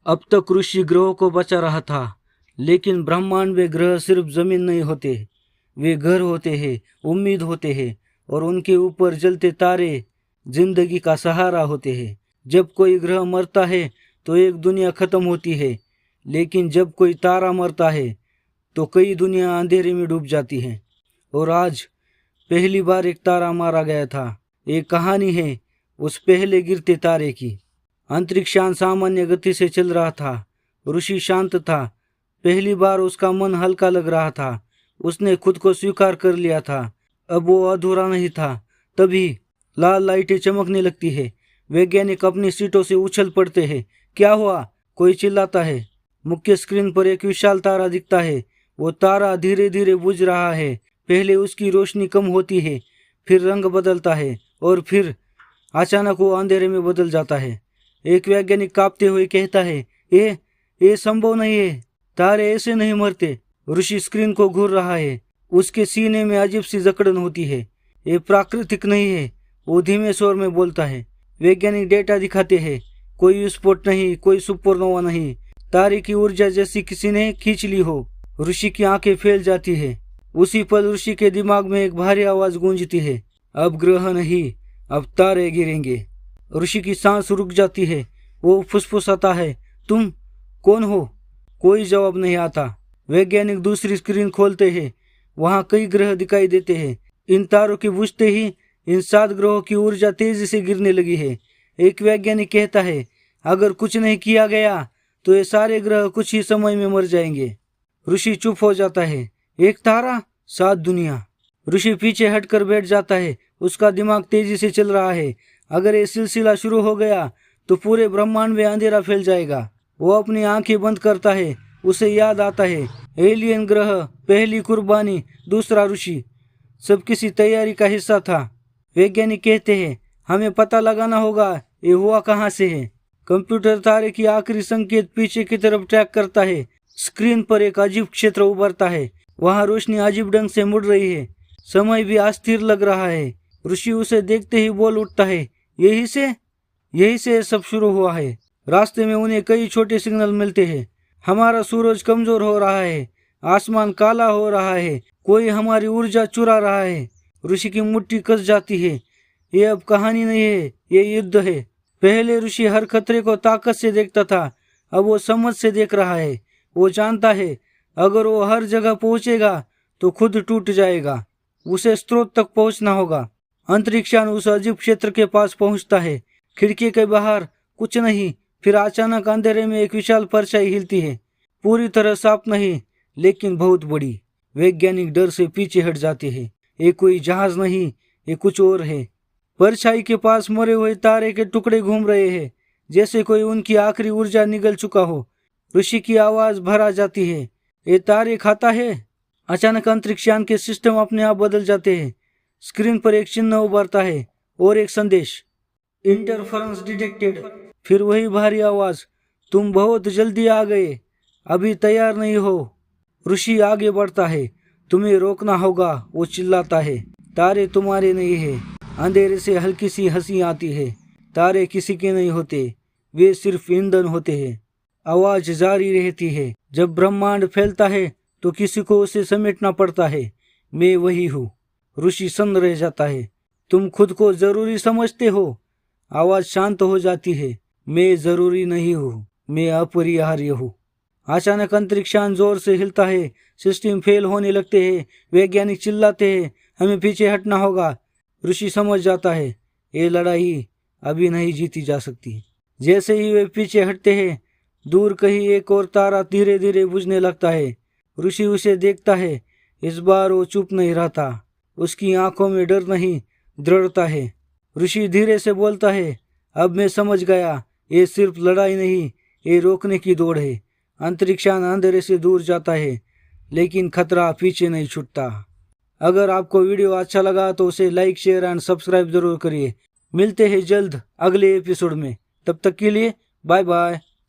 अब तक ऋषि ग्रहों को बचा रहा था, लेकिन ब्रह्मांड में ग्रह सिर्फ जमीन नहीं होते, वे घर होते हैं, उम्मीद होते हैं, और उनके ऊपर जलते तारे जिंदगी का सहारा होते हैं। जब कोई ग्रह मरता है तो एक दुनिया खत्म होती है, लेकिन जब कोई तारा मरता है तो कई दुनिया अंधेरे में डूब जाती है। और आज पहली बार एक तारा मारा गया था। एक कहानी है उस पहले गिरते तारे की। अंतरिक्ष सामान्य गति से चल रहा था। ऋषि शांत था। पहली बार उसका मन हल्का लग रहा था। उसने खुद को स्वीकार कर लिया था। अब वो अधूरा नहीं था। तभी लाल लाइटें चमकने लगती है। वैज्ञानिक अपनी सीटों से उछल पड़ते हैं। क्या हुआ? कोई चिल्लाता है। मुख्य स्क्रीन पर एक विशाल तारा दिखता है। वो तारा धीरे धीरे बुझ रहा है। पहले उसकी रोशनी कम होती है, फिर रंग बदलता है, और फिर अचानक वो अंधेरे में बदल जाता है। एक वैज्ञानिक कांपते हुए कहता है, ये संभव नहीं है, तारे ऐसे नहीं मरते। ऋषि स्क्रीन को घूर रहा है। उसके सीने में अजीब सी जकड़न होती है। ये प्राकृतिक नहीं है, वो धीमे स्वर में बोलता है। वैज्ञानिक डेटा दिखाते हैं। कोई विस्फोट नहीं, कोई सुपरनोवा नहीं। तारे की ऊर्जा जैसी किसी ने खींच ली हो। ऋषि की आंखें फैल जाती है। उसी पल ऋषि के दिमाग में एक भारी आवाज गूंजती है, अब ग्रह नहीं, अब तारे गिरेंगे। ऋषि की सांस रुक जाती है। वो फुसफुसाता है, तुम कौन हो? कोई जवाब नहीं आता। वैज्ञानिक दूसरी स्क्रीन खोलते हैं। वहां कई ग्रह दिखाई देते हैं। इन तारों के बुझते ही इन 7 ग्रहों की ऊर्जा तेजी से गिरने लगी है। एक वैज्ञानिक कहता है, अगर कुछ नहीं किया गया तो ये सारे ग्रह कुछ ही समय में मर जाएंगे। ऋषि चुप हो जाता है। एक तारा, 7 दुनिया। ऋषि पीछे हटकर बैठ जाता है। उसका दिमाग तेजी से चल रहा है। अगर ये सिलसिला शुरू हो गया तो पूरे ब्रह्मांड में अंधेरा फैल जाएगा। वो अपनी आंखें बंद करता है। उसे याद आता है, एलियन ग्रह, पहली कुर्बानी, दूसरा ऋषि, सब किसी तैयारी का हिस्सा था। वैज्ञानिक कहते हैं, हमें पता लगाना होगा ये हुआ कहाँ से है। कंप्यूटर तारे की आखिरी संकेत पीछे की तरफ ट्रैक करता है। स्क्रीन पर एक अजीब क्षेत्र उभरता है। वहां रोशनी अजीब ढंग से मुड़ रही है। समय भी अस्थिर लग रहा है। ऋषि उसे देखते ही बोल उठता है, यही से सब शुरू हुआ है। रास्ते में उन्हें कई छोटे सिग्नल मिलते हैं। हमारा सूरज कमजोर हो रहा है, आसमान काला हो रहा है, कोई हमारी ऊर्जा चुरा रहा है। ऋषि की मुट्ठी कस जाती है। ये अब कहानी नहीं है, ये युद्ध है। पहले ऋषि हर खतरे को ताकत से देखता था, अब वो समझ से देख रहा है। वो जानता है अगर वो हर जगह पहुंचेगा तो खुद टूट जाएगा। उसे स्रोत तक पहुंचना होगा। अंतरिक्षयान उस अजीब क्षेत्र के पास पहुंचता है। खिड़की के बाहर कुछ नहीं, फिर अचानक अंधेरे में एक विशाल परछाई हिलती है। पूरी तरह साफ नहीं, लेकिन बहुत बड़ी। वैज्ञानिक डर से पीछे हट जाते हैं। ये कोई जहाज नहीं, ये कुछ और है। परछाई के पास मरे हुए तारे के टुकड़े घूम रहे हैं, जैसे कोई उनकी आखिरी ऊर्जा निगल चुका हो। ऋषि की आवाज भरा जाती है, ये तारे खाता है। अचानक अंतरिक्षयान के सिस्टम अपने आप बदल जाते हैं। स्क्रीन पर एक चिन्ह उभरता है और एक संदेश, इंटरफेरेंस डिटेक्टेड। फिर वही भारी आवाज, तुम बहुत जल्दी आ गए, अभी तैयार नहीं हो। ऋषि आगे बढ़ता है। तुम्हें रोकना होगा, वो चिल्लाता है। तारे तुम्हारे नहीं है। अंधेरे से हल्की सी हंसी आती है। तारे किसी के नहीं होते, वे सिर्फ ईंधन होते हैं। आवाज जारी रहती है, जब ब्रह्मांड फैलता है तो किसी को उसे समेटना पड़ता है। मैं वही हूँ। ऋषि सन्न रह जाता है। तुम खुद को जरूरी समझते हो? आवाज शांत हो जाती है। मैं जरूरी नहीं हूँ, मैं अपरिहार्य हूँ। अचानक अंतरिक्षयान जोर से हिलता है। सिस्टम फेल होने लगते हैं। वैज्ञानिक चिल्लाते हैं, हमें पीछे हटना होगा। ऋषि समझ जाता है, ये लड़ाई अभी नहीं जीती जा सकती। जैसे ही वे पीछे हटते हैं, दूर कहीं एक और तारा धीरे धीरे बुझने लगता है। ऋषि उसे देखता है। इस बार वो चुप नहीं रहता। उसकी आंखों में डर नहीं, दृढ़ता है। ऋषि धीरे से बोलता है, अब मैं समझ गया, ये सिर्फ लड़ाई नहीं, ये रोकने की दौड़ है। अंतरिक्षयान अंधेरे से दूर जाता है, लेकिन खतरा पीछे नहीं छूटता। अगर आपको वीडियो अच्छा लगा तो उसे लाइक, शेयर एंड सब्सक्राइब जरूर करिए। मिलते हैं जल्द अगले एपिसोड में। तब तक के लिए बाय बाय।